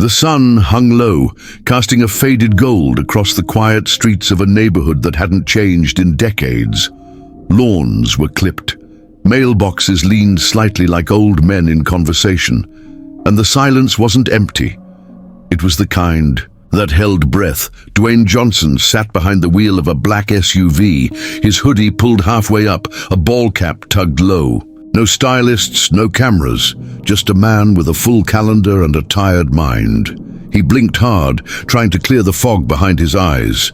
The sun hung low, casting a faded gold across the quiet streets of a neighborhood that hadn't changed in decades. Lawns were clipped. Mailboxes leaned slightly like old men in conversation. And the silence wasn't empty. It was the kind that held breath. Dwayne Johnson sat behind the wheel of a black SUV, his hoodie pulled halfway up, a ball cap tugged low. No stylists, no cameras, just a man with a full calendar and a tired mind. He blinked hard, trying to clear the fog behind his eyes.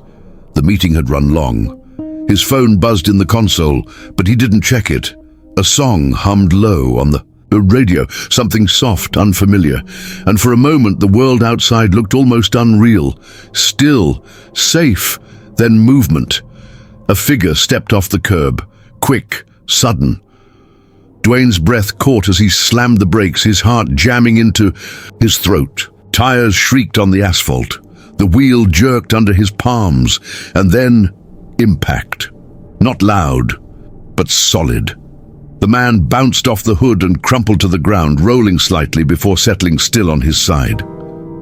The meeting had run long. His phone buzzed in the console, but he didn't check it. A song hummed low on the radio, something soft, unfamiliar, and for a moment the world outside looked almost unreal. Still, safe, then movement. A figure stepped off the curb, quick, sudden. Dwayne's breath caught as he slammed the brakes, his heart jamming into his throat. Tires shrieked on the asphalt. The wheel jerked under his palms, and then impact. Not loud, but solid. The man bounced off the hood and crumpled to the ground, rolling slightly before settling still on his side.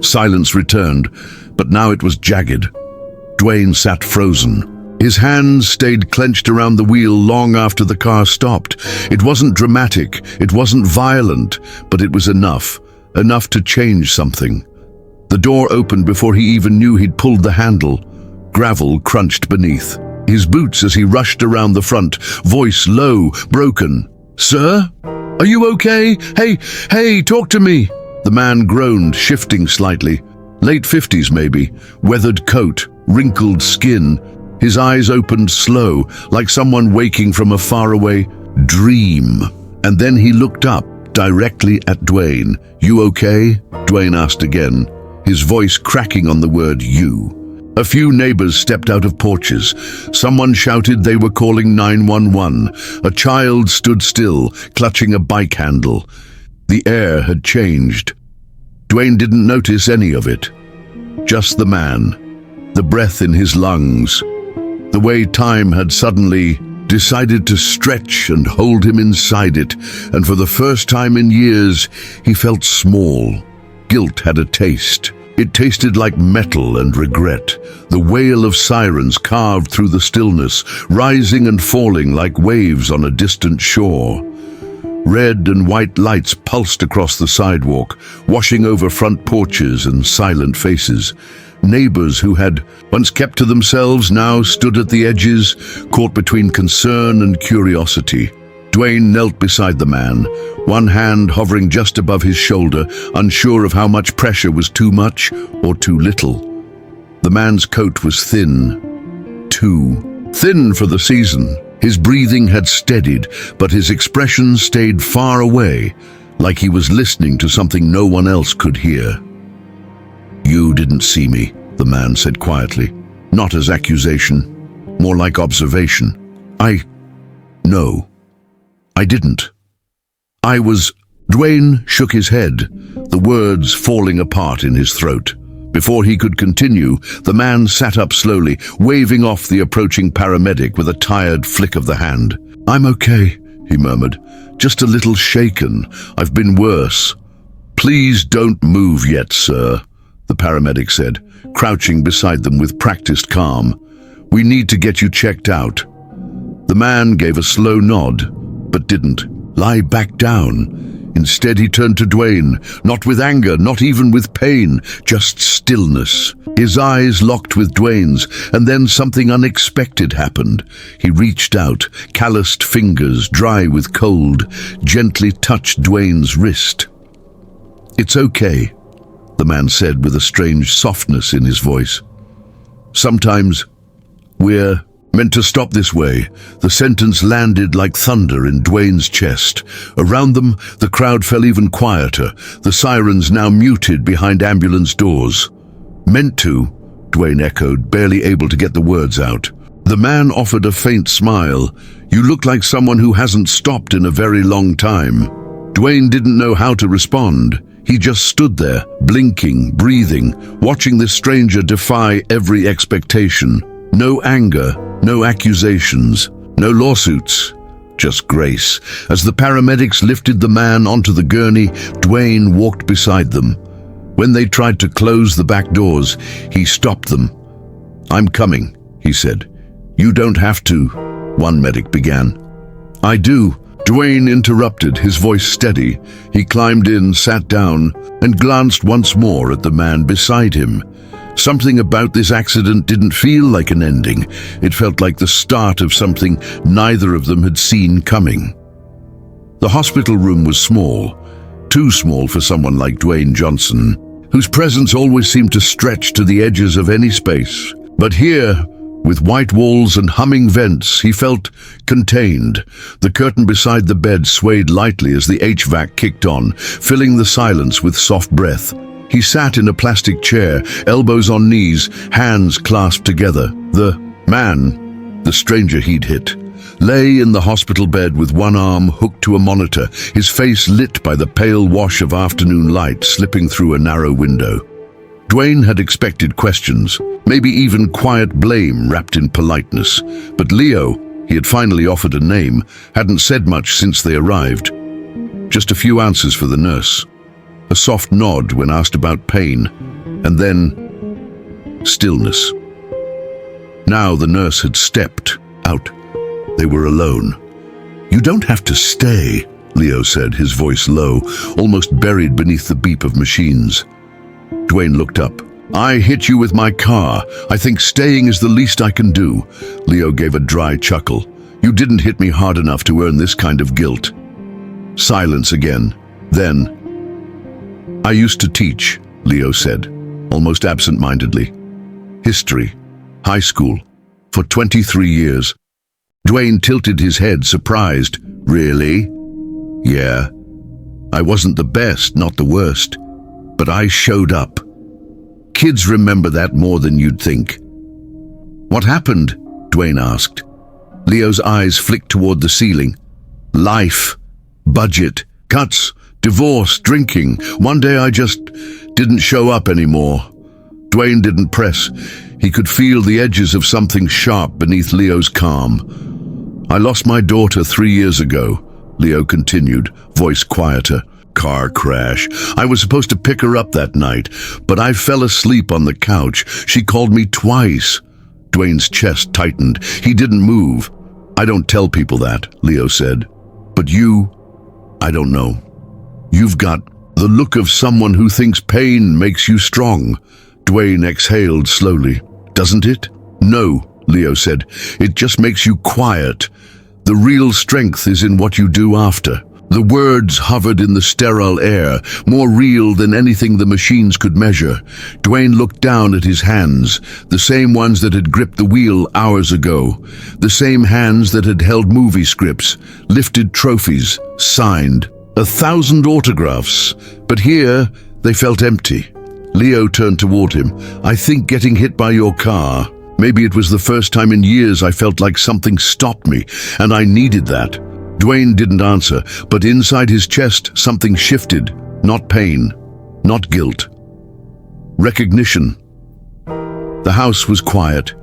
Silence returned, but now it was jagged. Dwayne sat frozen. His hands stayed clenched around the wheel long after the car stopped. It wasn't dramatic, it wasn't violent, but it was enough to change something. The door opened before he even knew he'd pulled the handle. Gravel crunched beneath. His boots as he rushed around the front, voice low, broken. "Sir? Are you okay? Hey, talk to me." The man groaned, shifting slightly. Late 50s maybe, weathered coat, wrinkled skin. His eyes opened slow, like someone waking from a faraway dream. And then he looked up, directly at Dwayne. "You okay?" Dwayne asked again, his voice cracking on the word "you." A few neighbors stepped out of porches. Someone shouted they were calling 911. A child stood still, clutching a bike handle. The air had changed. Dwayne didn't notice any of it. Just the man, the breath in his lungs, the way time had suddenly decided to stretch and hold him inside it, and for the first time in years, he felt small. Guilt had a taste. It tasted like metal and regret. The wail of sirens carved through the stillness, rising and falling like waves on a distant shore. Red and white lights pulsed across the sidewalk, washing over front porches and silent faces. Neighbors who had once kept to themselves now stood at the edges, caught between concern and curiosity. Dwayne knelt beside the man, one hand hovering just above his shoulder, unsure of how much pressure was too much or too little. The man's coat was thin, too thin for the season. His breathing had steadied, but his expression stayed far away, like he was listening to something no one else could hear. "You didn't see me," the man said quietly, not as accusation, more like observation. No. I didn't. Dwayne shook his head, the words falling apart in his throat. Before he could continue, the man sat up slowly, waving off the approaching paramedic with a tired flick of the hand. "I'm okay," he murmured. "Just a little shaken. I've been worse." "Please don't move yet, sir," the paramedic said, crouching beside them with practiced calm. "We need to get you checked out." The man gave a slow nod, but didn't lie back down. Instead, he turned to Dwayne, not with anger, not even with pain, just stillness. His eyes locked with Dwayne's, and then something unexpected happened. He reached out, calloused fingers, dry with cold, gently touched Dwayne's wrist. "It's okay," the man said with a strange softness in his voice. "Sometimes we're meant to stop this way." The sentence landed like thunder in Dwayne's chest. Around them, the crowd fell even quieter, the sirens now muted behind ambulance doors. "Meant to," Dwayne echoed, barely able to get the words out. The man offered a faint smile. "You look like someone who hasn't stopped in a very long time." Dwayne didn't know how to respond. He just stood there, blinking, breathing, watching this stranger defy every expectation. No anger, no accusations, no lawsuits, just grace. As the paramedics lifted the man onto the gurney, Dwayne walked beside them. When they tried to close the back doors, he stopped them. "I'm coming," he said. "You don't have to," one medic began. "I do," Dwayne interrupted, his voice steady. He climbed in, sat down, and glanced once more at the man beside him. Something about this accident didn't feel like an ending. It felt like the start of something neither of them had seen coming. The hospital room was small, too small for someone like Dwayne Johnson, whose presence always seemed to stretch to the edges of any space. But here, with white walls and humming vents, he felt contained. The curtain beside the bed swayed lightly as the HVAC kicked on, filling the silence with soft breath. He sat in a plastic chair, elbows on knees, hands clasped together. The man, the stranger he'd hit, lay in the hospital bed with one arm hooked to a monitor, his face lit by the pale wash of afternoon light slipping through a narrow window. Dwayne had expected questions, maybe even quiet blame wrapped in politeness. But Leo, he had finally offered a name, hadn't said much since they arrived. Just a few answers for the nurse. A soft nod when asked about pain, and then stillness. Now the nurse had stepped out. They were alone. "You don't have to stay," Leo said, his voice low, almost buried beneath the beep of machines. Dwayne looked up. "I hit you with my car. I think staying is the least I can do." Leo gave a dry chuckle. "You didn't hit me hard enough to earn this kind of guilt." Silence again. Then, "I used to teach," Leo said, almost absent-mindedly. "History. High school. For 23 years. Dwayne tilted his head, surprised. "Really?" "Yeah. I wasn't the best, not the worst. But I showed up. Kids remember that more than you'd think." "What happened?" Dwayne asked. Leo's eyes flicked toward the ceiling. "Life. Budget. Cuts. Divorce. Drinking. One day I just didn't show up anymore." Dwayne didn't press. He could feel the edges of something sharp beneath Leo's calm. "I lost my daughter 3 years ago," Leo continued, voice quieter. "Car crash. I was supposed to pick her up that night, but I fell asleep on the couch. She called me twice." Dwayne's chest tightened. He didn't move. "I don't tell people that," Leo said. "But you, I don't know. You've got the look of someone who thinks pain makes you strong." Dwayne exhaled slowly. "Doesn't it?" "No," Leo said. "It just makes you quiet. The real strength is in what you do after." The words hovered in the sterile air, more real than anything the machines could measure. Dwayne looked down at his hands, the same ones that had gripped the wheel hours ago, the same hands that had held movie scripts, lifted trophies, signed 1,000 autographs. But here, they felt empty. Leo turned toward him. "I think getting hit by your car, maybe it was the first time in years I felt like something stopped me, and I needed that." Dwayne didn't answer, but inside his chest something shifted. Not pain, not guilt. Recognition. The house was quiet.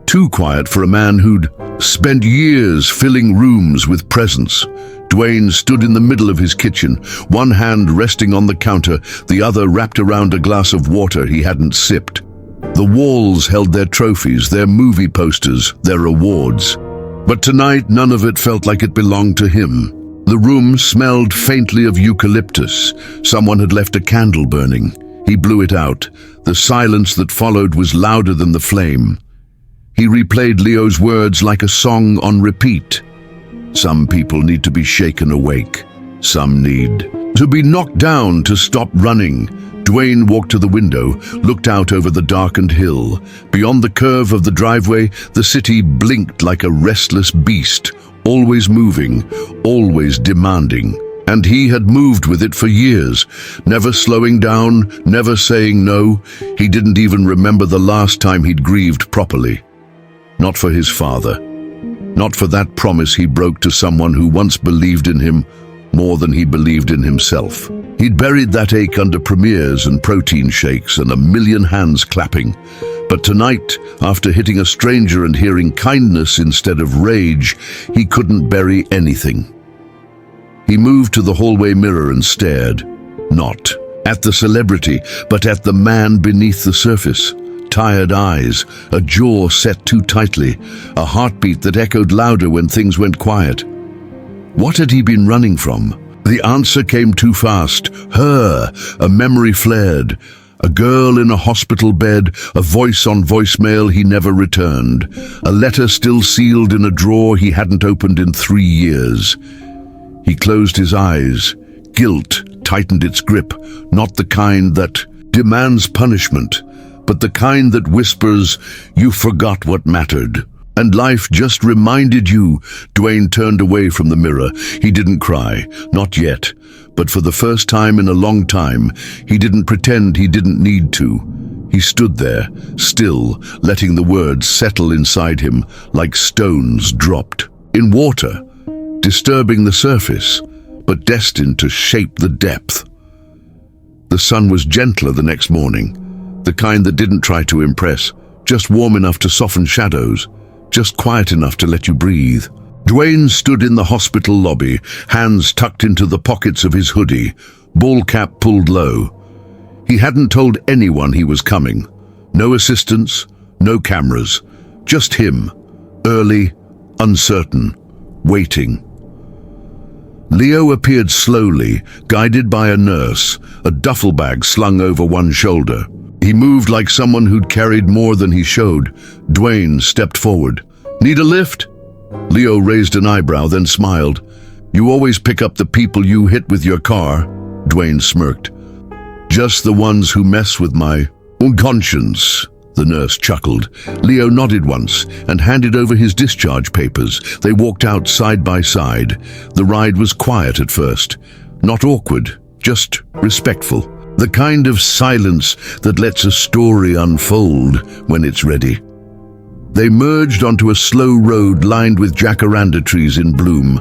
Too quiet for a man who'd spent years filling rooms with presence. Dwayne stood in the middle of his kitchen, one hand resting on the counter, the other wrapped around a glass of water he hadn't sipped. The walls held their trophies, their movie posters, their awards. But tonight, none of it felt like it belonged to him. The room smelled faintly of eucalyptus. Someone had left a candle burning. He blew it out. The silence that followed was louder than the flame. He replayed Leo's words like a song on repeat. Some people need to be shaken awake. Some need to be knocked down to stop running. Dwayne walked to the window, looked out over the darkened hill. Beyond the curve of the driveway, the city blinked like a restless beast, always moving, always demanding. And he had moved with it for years, never slowing down, never saying no. He didn't even remember the last time he'd grieved properly. Not for his father. Not for that promise he broke to someone who once believed in him more than he believed in himself. He'd buried that ache under premieres and protein shakes and a million hands clapping. But tonight, after hitting a stranger and hearing kindness instead of rage, he couldn't bury anything. He moved to the hallway mirror and stared. Not at the celebrity, but at the man beneath the surface. Tired eyes, a jaw set too tightly, a heartbeat that echoed louder when things went quiet. What had he been running from? The answer came too fast. Her, a memory flared. A girl in a hospital bed, a voice on voicemail he never returned. A letter still sealed in a drawer he hadn't opened in 3 years. He closed his eyes. Guilt tightened its grip, not the kind that demands punishment, but the kind that whispers, "You forgot what mattered." And life just reminded you. Dwayne turned away from the mirror. He didn't cry, not yet. But for the first time in a long time, he didn't pretend he didn't need to. He stood there, still, letting the words settle inside him like stones dropped in water, disturbing the surface, but destined to shape the depth. The sun was gentler the next morning, the kind that didn't try to impress, just warm enough to soften shadows, just quiet enough to let you breathe. Dwayne stood in the hospital lobby, hands tucked into the pockets of his hoodie, ball cap pulled low. He hadn't told anyone he was coming. No assistants, no cameras, just him, early, uncertain, waiting. Leo appeared slowly, guided by a nurse, a duffel bag slung over one shoulder. He moved like someone who'd carried more than he showed. Dwayne stepped forward. "Need a lift?" Leo raised an eyebrow, then smiled. "You always pick up the people you hit with your car," Dwayne smirked. "Just the ones who mess with my conscience," the nurse chuckled. Leo nodded once and handed over his discharge papers. They walked out side by side. The ride was quiet at first. Not awkward, just respectful. The kind of silence that lets a story unfold when it's ready. They merged onto a slow road lined with jacaranda trees in bloom.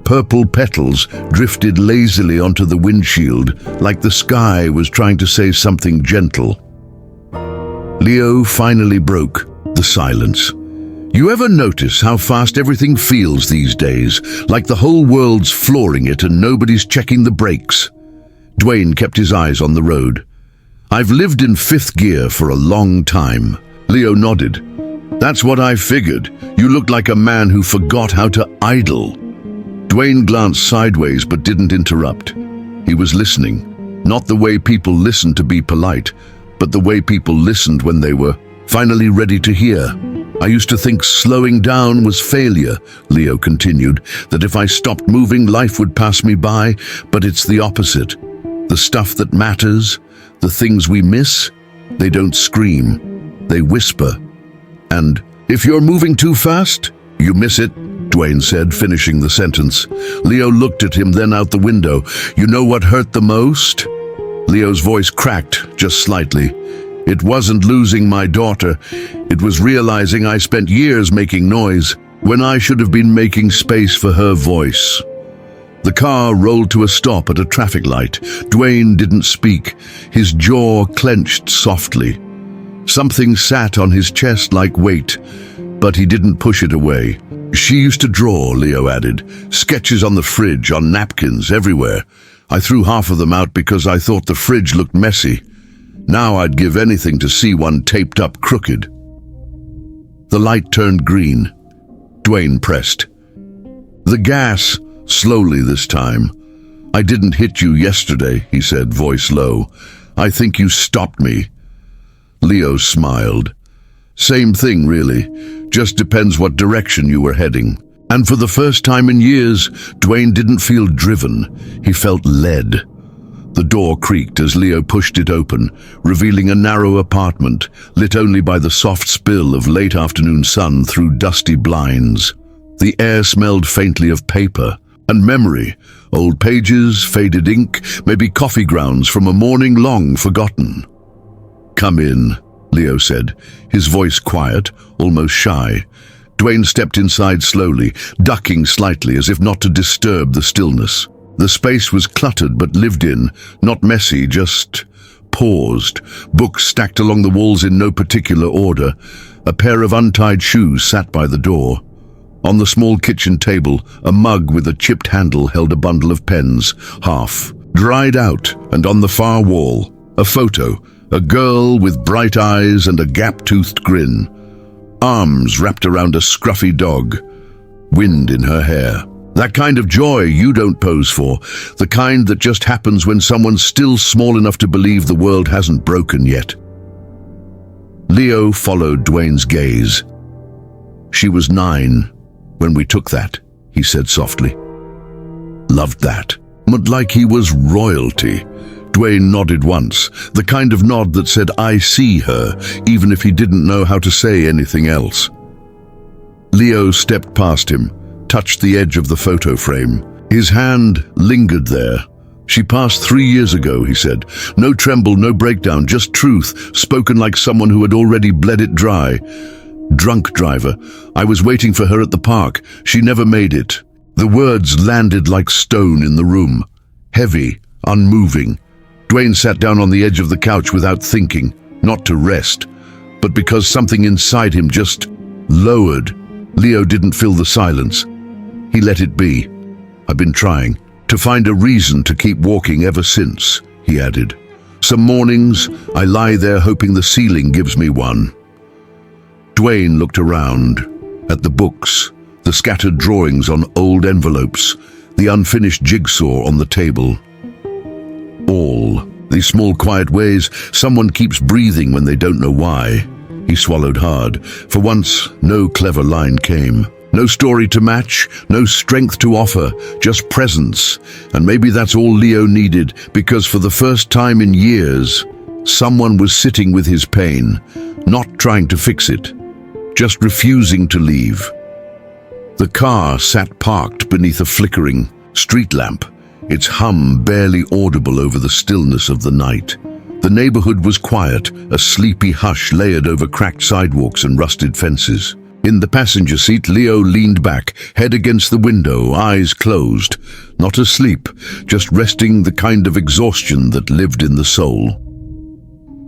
Purple petals drifted lazily onto the windshield, like the sky was trying to say something gentle. Leo finally broke the silence. "You ever notice how fast everything feels these days, like the whole world's flooring it and nobody's checking the brakes?" Dwayne kept his eyes on the road. "I've lived in fifth gear for a long time." Leo nodded. "That's what I figured. You looked like a man who forgot how to idle." Dwayne glanced sideways but didn't interrupt. He was listening, not the way people listened to be polite, but the way people listened when they were finally ready to hear. "I used to think slowing down was failure," Leo continued, "that if I stopped moving, life would pass me by, but it's the opposite. The stuff that matters, the things we miss, they don't scream, they whisper. And if you're moving too fast, you miss it," Dwayne said, finishing the sentence. Leo looked at him, then out the window. "You know what hurt the most?" Leo's voice cracked just slightly. "It wasn't losing my daughter. It was realizing I spent years making noise when I should have been making space for her voice." The car rolled to a stop at a traffic light. Dwayne didn't speak. His jaw clenched softly. Something sat on his chest like weight, but he didn't push it away. "She used to draw," Leo added. "Sketches on the fridge, on napkins, everywhere. I threw half of them out because I thought the fridge looked messy. Now I'd give anything to see one taped up crooked." The light turned green. Dwayne pressed. "The gas, slowly this time. I didn't hit you yesterday," he said, voice low. "I think you stopped me." Leo smiled. "Same thing, really. Just depends what direction you were heading." And for the first time in years, Dwayne didn't feel driven. He felt led. The door creaked as Leo pushed it open, revealing a narrow apartment, lit only by the soft spill of late afternoon sun through dusty blinds. The air smelled faintly of paper and memory, old pages, faded ink, maybe coffee grounds from a morning long forgotten. "Come in," Leo said, his voice quiet, almost shy. Dwayne stepped inside slowly, ducking slightly as if not to disturb the stillness. The space was cluttered but lived in, not messy, just paused. Books stacked along the walls in no particular order. A pair of untied shoes sat by the door. On the small kitchen table, a mug with a chipped handle held a bundle of pens, half dried out, and on the far wall, a photo, a girl with bright eyes and a gap-toothed grin, arms wrapped around a scruffy dog, wind in her hair. That kind of joy you don't pose for, the kind that just happens when someone's still small enough to believe the world hasn't broken yet. Leo followed Dwayne's gaze. "She was 9 when we took that," he said softly. "Loved that." But like he was royalty. Dwayne nodded once, the kind of nod that said, "I see her," even if he didn't know how to say anything else. Leo stepped past him, touched the edge of the photo frame. His hand lingered there. "She passed 3 years ago," he said. "No tremble, no breakdown, just truth, spoken like someone who had already bled it dry. Drunk driver. I was waiting for her at the park. She never made it." The words landed like stone in the room, heavy, unmoving. Dwayne sat down on the edge of the couch without thinking, not to rest, but because something inside him just lowered. Leo didn't fill the silence. He let it be. "I've been trying to find a reason to keep walking ever since," he added. "Some mornings, I lie there hoping the ceiling gives me one." Dwayne looked around, at the books, the scattered drawings on old envelopes, the unfinished jigsaw on the table. All these small quiet ways someone keeps breathing when they don't know why. He swallowed hard. For once, no clever line came. No story to match, no strength to offer, just presence. And maybe that's all Leo needed, because for the first time in years, someone was sitting with his pain, not trying to fix it, just refusing to leave. The car sat parked beneath a flickering street lamp, its hum barely audible over the stillness of the night. The neighborhood was quiet, a sleepy hush layered over cracked sidewalks and rusted fences. In the passenger seat, Leo leaned back, head against the window, eyes closed. Not asleep, just resting, the kind of exhaustion that lived in the soul.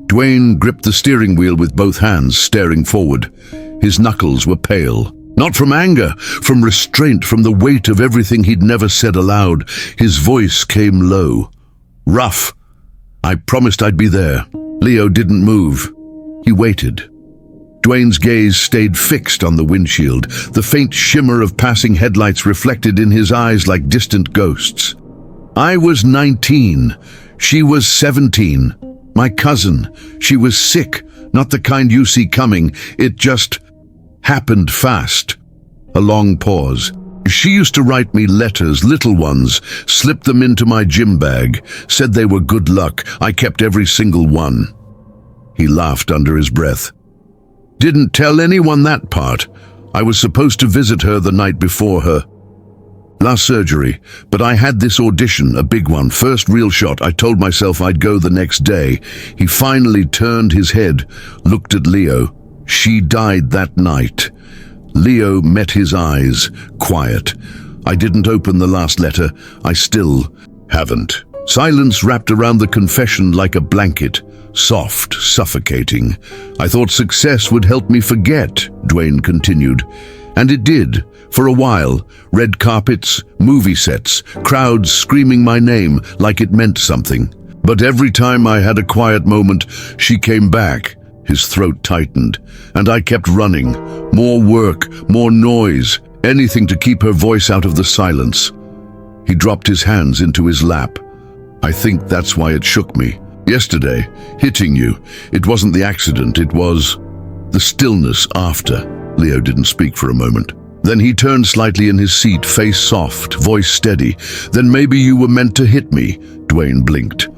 Dwayne gripped the steering wheel with both hands, staring forward. His knuckles were pale. Not from anger, from restraint, from the weight of everything he'd never said aloud. His voice came low, rough. "I promised I'd be there." Leo didn't move. He waited. Dwayne's gaze stayed fixed on the windshield, the faint shimmer of passing headlights reflected in his eyes like distant ghosts. "I was 19. She was 17. My cousin. She was sick, not the kind you see coming. It just happened fast." A long pause. "She used to write me letters, little ones, slipped them into my gym bag, said they were good luck. I kept every single one." He laughed under his breath. "Didn't tell anyone that part. I was supposed to visit her the night before her last surgery, but I had this audition, a big one, first real shot. I told myself I'd go the next day." He finally turned his head, looked at Leo. "She died that night." Leo met his eyes, quiet. "I didn't open the last letter. I still haven't." Silence wrapped around the confession like a blanket, soft, suffocating. "I thought success would help me forget," Dwayne continued. "And it did, for a while. Red carpets, movie sets, crowds screaming my name like it meant something. But every time I had a quiet moment, she came back." His throat tightened, "and I kept running. More work, more noise, anything to keep her voice out of the silence." He dropped his hands into his lap. "I think that's why it shook me. Yesterday, hitting you. It wasn't the accident, it was the stillness after." Leo didn't speak for a moment. Then he turned slightly in his seat, face soft, voice steady. "Then maybe you were meant to hit me," Dwayne blinked.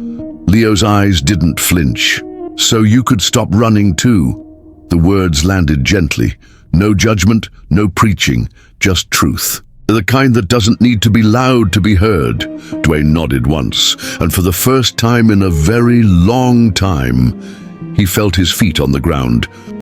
Leo's eyes didn't flinch. "So you could stop running too." The words landed gently. No judgment, no preaching, just truth. "The kind that doesn't need to be loud to be heard." Dwayne nodded once, and for the first time in a very long time, he felt his feet on the ground.